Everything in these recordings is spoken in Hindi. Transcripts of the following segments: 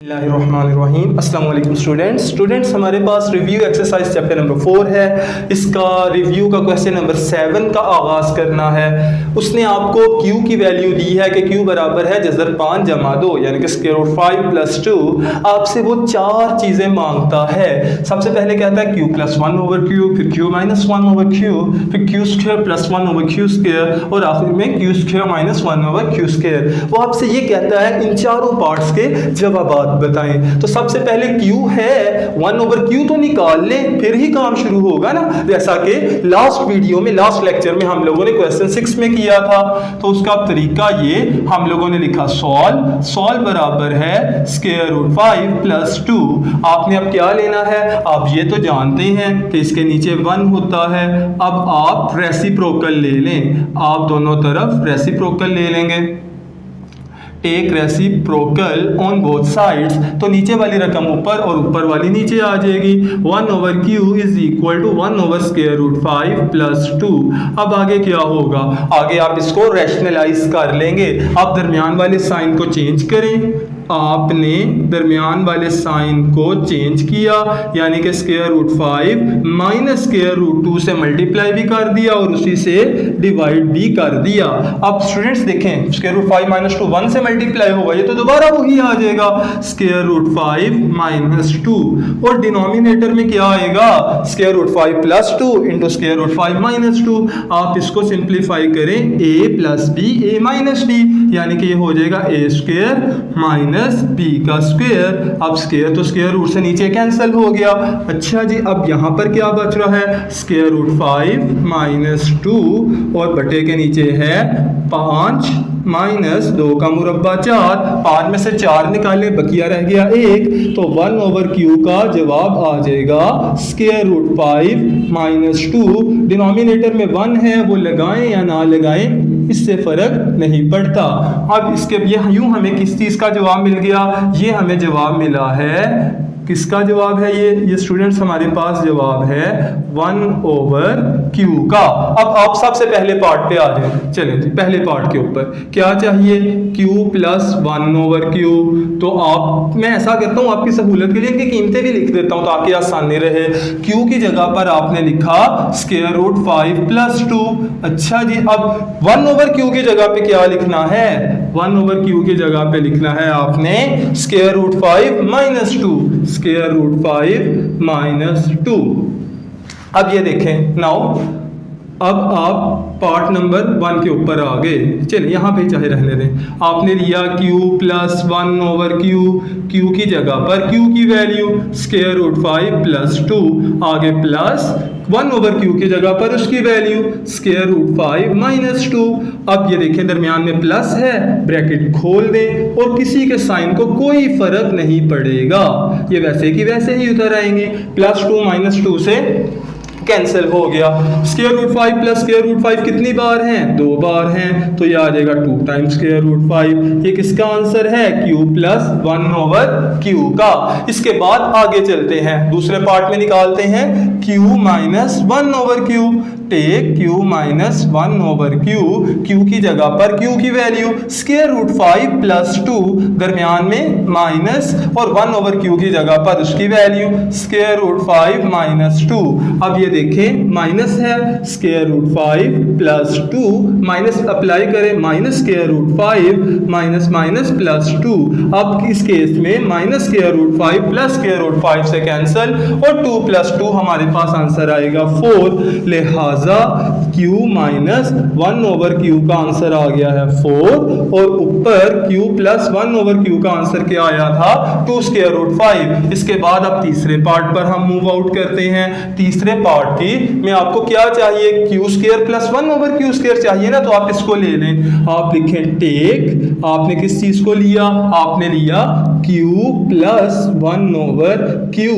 अस्सलाम वालेकुम स्टूडेंट्स हमारे पास रिव्यू एक्सरसाइज चैप्टर नंबर 4 है। इसका रिव्यू का क्वेश्चन नंबर 7 का आगाज़ करना है। उसने आपको q की वैल्यू दी है कि q बराबर है जज़र 5 जमा 2 यानी कि स्क्वायर रूट 5 प्लस 2। आपसे वो चार चीज़ें मांगता है। सबसे पहले कहता है q प्लस 1 ओवर q, फिर q माइनस 1 ओवर q, फिर q square plus 1 over q square और आखिर में q square minus 1 over q square. वो आपसे ये कहता है इन चारों पार्ट्स के जवाब बताएं। तो सबसे पहले q है 1 ओवर q तो निकाल लें, फिर ही काम शुरू होगा ना। जैसा कि लास्ट लेक्चर में हम लोगों ने क्वेश्चन 6 में किया था। तो उसका तरीका ये, हम लोगों ने लिखा सॉल्व बराबर है स्क्वायर रूट 5 प्लस 2। आपने अब क्या लेना है, आप ये तो जानते हैं कि इसके नीचे 1 होता है। अब आप रेसिप्रोकल ले लें, आप दोनों तरफ रेसिप्रोकल ले लेंगे। Take reciprocal on both sides, तो नीचे वाली रकम ऊपर और ऊपर वाली नीचे आ जाएगी। 1 over q is equal to 1 over square root 5 plus 2। अब आगे क्या होगा, आगे आप इसको रैशनलाइज कर लेंगे। आप दरमियान वाले साइन को चेंज करें। आपने दरमियान वाले साइन को चेंज किया यानी कि square root 5 minus square root 2 से मल्टीप्लाई भी कर दिया और उसी से डिवाइड भी कर दिया। अब स्टूडेंट्स देखें, स्क्वायर रूट 5 माइनस 2 1 से मल्टीप्लाई होगा, ये तो दोबारा वही आ जाएगा स्क्वायर रूट 5 माइनस 2। और डिनोमिनेटर में क्या आएगा, square root 5 plus 2 into square root 5 minus 2। आप इसको सिंप्लीफाई करें, a plus b a minus b यानी कि ये हो जाएगा a स्क्वायर माइनस b का स्क्वायर। अब स्क्वायर तो स्क्वायर रूट से नीचे कैंसिल हो गया। अच्छा जी, अब यहाँ पर क्या बच रहा है, स्क्वायर रूट 5 माइनस 2 और बटे के नीचे है 5 माइनस 2 का मुरब्बा 4। 5 में से 4 निकाले, बकिया रह गया 1, तो 1 ओवर क्यू का जवाब आ जाएगा स्क्वायर रूट 5 माइनस 2। डिनोमिनेटर में 1 है, वो लगाएं या ना लगाएं इससे फर्क नहीं पड़ता। अब इसके ये यूं हमें किस चीज़ का जवाब मिल गया, ये हमें जवाब मिला है, किसका जवाब है ये स्टूडेंट्स हमारे पास जवाब है 1 ओवर क्यू का। अब आप सबसे पहले पार्ट पे आ जाए। चलें जी, पहले पार्ट के ऊपर क्या चाहिए, q प्लस 1 ओवर क्यू। तो आप, मैं ऐसा करता हूँ आपकी सहूलत के लिए इनकी कीमतें भी लिख देता हूँ ताकि आसानी रहे। q की जगह पर आपने लिखा स्क्वायर रूट 5 प्लस 2। अच्छा जी, अब 1 ओवर क्यू की जगह पे क्या लिखना है, 1 ओवर क्यू की जगह पे लिखना है आपने square root 5 minus 2, square root 5 minus 2। अब ये देखें नाउ, अब आप पार्ट नंबर 1 के ऊपर आ गए। चलिए यहाँ पे चाहे रहने दें। आपने लिया q प्लस 1 ओवर q की जगह पर q की वैल्यू स्क्वायर रूट 5 प्लस 2, आगे प्लस 1 ओवर q की जगह पर उसकी वैल्यू स्क्वायर रूट 5 माइनस 2। अब ये देखें दरमियान में प्लस है, ब्रैकेट खोल दें और किसी के साइन को कोई फर्क नहीं पड़ेगा, ये वैसे की वैसे ही उतर आएंगे। प्लस 2 माइनस 2 से कैंसिल हो गया। Square root 5 plus square root 5 कितनी बार हैं, 2 बार हैं, तो ये आ जाएगा 2 टाइम्स स्क्वायर रूट 5। ये किसका आंसर है, q प्लस 1 ओवर q का। इसके बाद आगे चलते हैं, दूसरे पार्ट में निकालते हैं q minus 1 over q। Take q minus 1 over q की जगह पर q की वैल्यू स्क्वायर रूट 5 प्लस 2, दरमियान में माइनस, और 1 ओवर q की जगह पर उसकी वैल्यू स्क्वायर रूट 5 माइनस 2। अब ये देखें माइनस है, square root 5 plus 2, minus apply करें, minus square root 5 minus minus plus 2। अब इस केस में minus square root 5 plus square root 5 से कैंसिल और 2 प्लस 2 हमारे पास आंसर आएगा 4। लिहाजा q माइनस 1 ओवर q का आंसर आ गया है 4 और ऊपर q प्लस 1 ओवर q का आंसर क्या आया था, 2 स्क्वायर रूट 5। इसके बाद अब तीसरे पार्ट पर हम मूव आउट करते हैं। तीसरे पार्ट की में आपको क्या चाहिए, q square plus 1 over q square चाहिए ना, तो आप इसको ले लें। आप लिखें टेक, आपने किस चीज को लिया, आपने लिया q प्लस 1 ओवर q।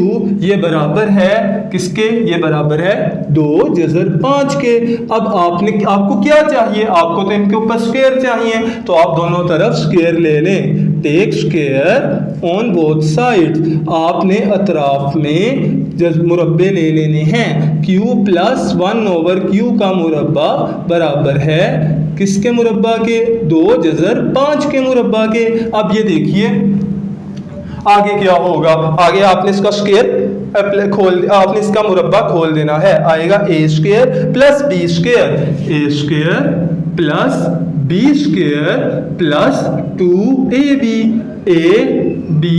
ये बराबर है किसके, ये बराबर है 2 जज़र 5 के। अब आपको क्या चाहिए, आपको तो इनके ऊपर स्क्वायर चाहिए, तो आप दोनों तरफ स्क्वायर ले लें। Take square on both sides, आपने अतराफ में मुरब्बे ले लेने हैं। q प्लस 1 ओवर q का मुरब्बा बराबर है किसके मुरब्बा के, 2 जज़र 5 के मुरब्बा के। अब ये देखिए आगे क्या होगा, आगे आपने इसका स्क्वायर खोल, आपने इसका मुरब्बा खोल देना है। आएगा A square plus B square, A square plus B square plus 2ab, A B,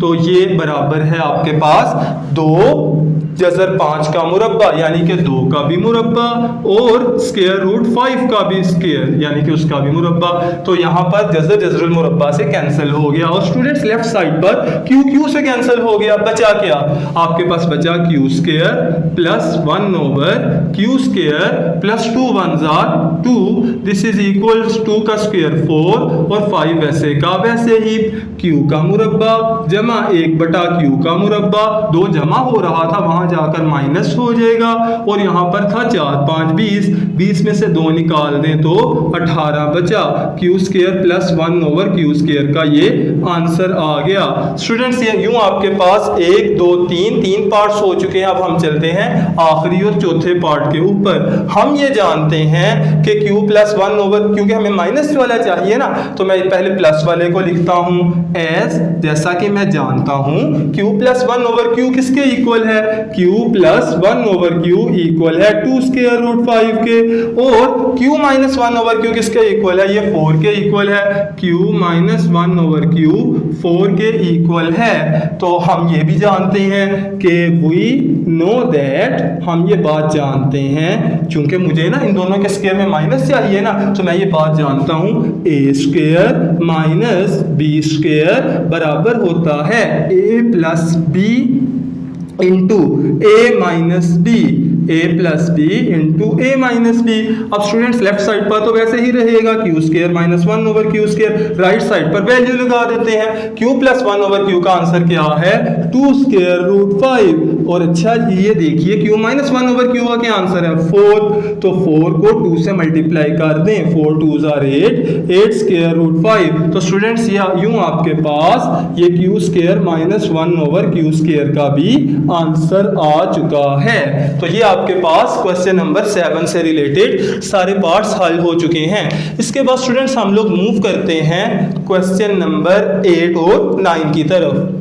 तो ये बराबर है आपके पास 2 जज़र 5 का मुरब्बा यानी कि 2 का भी मुरब्बा और स्क्वायर रूट 5 का भी स्क्वायर यानी कि उसका भी मुरब्बा। तो यहाँ पर जज़र जज़रुल मुरब्बा से कैंसिल हो गया और स्टूडेंट्स लेफ्ट साइड पर क्यू क्यू से कैंसिल हो गया। बचा क्या, आपके पास बचा Q square plus 1 over Q square plus 2 1 jar 2, this is equals 2 का स्क्वायर 4 और 5 वैसे का वैसे ही, क्यू का मुरब्बा जमा 1 बटा क्यू का मुरब्बा, 2 जमा हो रहा था वहां जाकर माइनस हो जाएगा और यहाँ पर था 4 5 20, 20 में से 2 निकाल दें तो 18 बचा, Q square plus 1 over Q square का ये आंसर आ गया। स्टूडेंट्स ये यूं आपके पास 1 2 3 पार्ट्स हो चुके हैं। अब हम चलते हैं आखिरी और चौथे पार्ट के ऊपर। हम ये जानते हैं कि क्यू प्लस 1 ओवर, क्योंकि हमें माइनस वाला चाहिए ना, तो मैं पहले प्लस वाले को लिखता हूं एज, जैसा कि मैं जानता हूं क्यू प्लस 1 ओवर क्यू किसके इक्वल है, Q plus 1 over Q equal है 2 स्क्वायर रूट 5 के, और क्यू माइनस 1 ओवर क्यू किसके इक्वल है, ये 4 के इक्वल है, क्यू माइनस 1 ओवर क्यू 4 के इक्वल है। तो हम ये भी जानते हैं कि वी नो दैट, हम ये बात जानते हैं, चूंकि मुझे ना इन दोनों के स्क्वायर में माइनस चाहिए ना, तो मैं ये बात जानता हूं ए स्क्वायर माइनस बी स्क्वायर बराबर होता है ए प्लस बी इंटू ए माइनस बी, ए प्लस बी इंटू ए माइनस बी। अब स्टूडेंट्स लेफ्ट साइड पर तो वैसे ही रहेगा Q square minus 1 over Q square, right side पर वैल्यू लगा देते हैं। क्यू प्लस 1 ओवर क्यू का आंसर क्या है 2 स्क्वायर रूट 5, और अच्छा ये देखिए क्यू माइनस 1 ओवर क्यू का क्या आंसर है 4, तो 4 को 2 से मल्टीप्लाई कर दें, 4 2 जार 8 स्क्वायर रूट 5। तो स्टूडेंट्स यूं आपके पास ये Q square minus 1 over Q square का भी आंसर आ चुका है। तो ये आपके पास क्वेश्चन नंबर 7 से रिलेटेड सारे पार्ट्स हल हो चुके हैं। इसके बाद स्टूडेंट्स हम लोग मूव करते हैं क्वेश्चन नंबर 8 और 9 की तरफ।